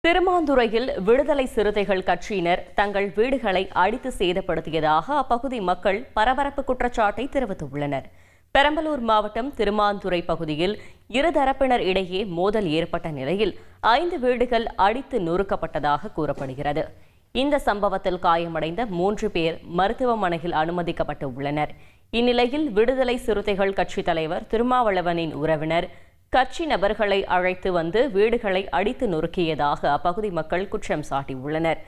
திருமாந்துறையில் விடுதலை சிறுத்தைகள் கட்சியினர் தங்கள் வீடுகளை அடித்து சேதப்படுத்தியதாக அப்பகுதி மக்கள் பரபரப்பு குற்றச்சாட்டை தெரிவித்துள்ளனர். பெரம்பலூர் மாவட்டம் திருமாந்துறை பகுதியில் இருதரப்பினர் இடையே மோதல் ஏற்பட்ட நிலையில் 5 வீடுகள் அடித்து நொறுக்கப்பட்டதாக கூறப்படுகிறது. இந்த சம்பவத்தில் காயமடைந்த 3 பேர் மருத்துவமனையில் அனுமதிக்கப்பட்டு உள்ளனர். இந்நிலையில் விடுதலை சிறுத்தைகள் கட்சி தலைவர் திருமாவளவனின் உறவினர் கட்சி நபர்களை அழைத்து வந்து வீடுகளை அடித்து நொறுக்கியதாக அப்பகுதி மக்கள் குற்றம் சாட்டியுள்ளனர்.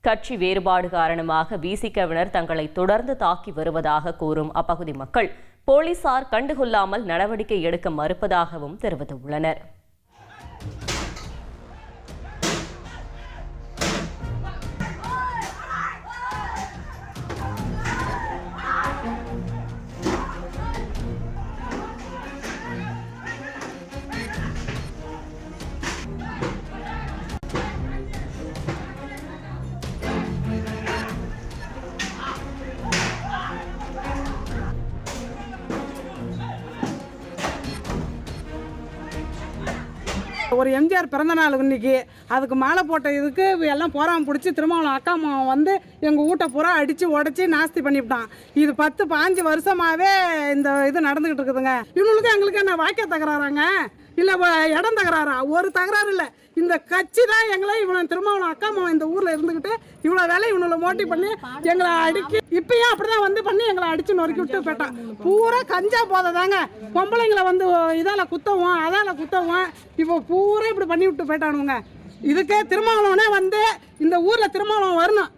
கட்சி வேறுபாடு காரணமாக விசிகவினர் தங்களை தொடர்ந்து தாக்கி வருவதாக கூறும் அப்பகுதி மக்கள் போலீசார் கண்டுகொள்ளாமல் நடவடிக்கை எடுக்க மறுப்பதாகவும் தெரிவித்துள்ளனர். ஒரு எம்ஜிஆர் பிறந்த நாள் இன்னைக்கு, அதுக்கு மாலை போட்ட இதுக்கு எல்லாம் போராம பிடிச்சி திருமாவளவன் அக்கா மாவன் வந்து எங்கள் வீட்டை பூரா அடித்து உடச்சி நாஸ்தி பண்ணிவிட்டான். இது 10-15 வருஷமாகவே இந்த இது நடந்துக்கிட்டு இருக்குதுங்க. இவங்களுக்கு எங்களுக்கு என்ன வாக்கிய தகராறாங்க, இல்லை இடம் தகராறா? ஒரு தகராறு இல்லை. இந்த கட்சி தான் எங்களை இவனை திருமாவளவன் அக்கா மாவன் இந்த ஊரில் இருந்துக்கிட்டு இவ்வளோ வேலை இவனை மோட்டிவ் பண்ணி எங்களை அடிக்கி இப்பயும் அப்படிதான் வந்து பண்ணி எங்களை அடித்து நொறுக்கி விட்டு போயிட்டான். பூரா கஞ்சா போதை தாங்க. பொம்பளைங்களை வந்து இதால் குத்தவும் அதால் குத்தவும் இப்போ பூரா இப்படி பண்ணி விட்டு போயிட்டானுங்க. இதுக்கே திருமாவளவனே வந்து இந்த ஊரில் திருமாவளவன் வரணும்.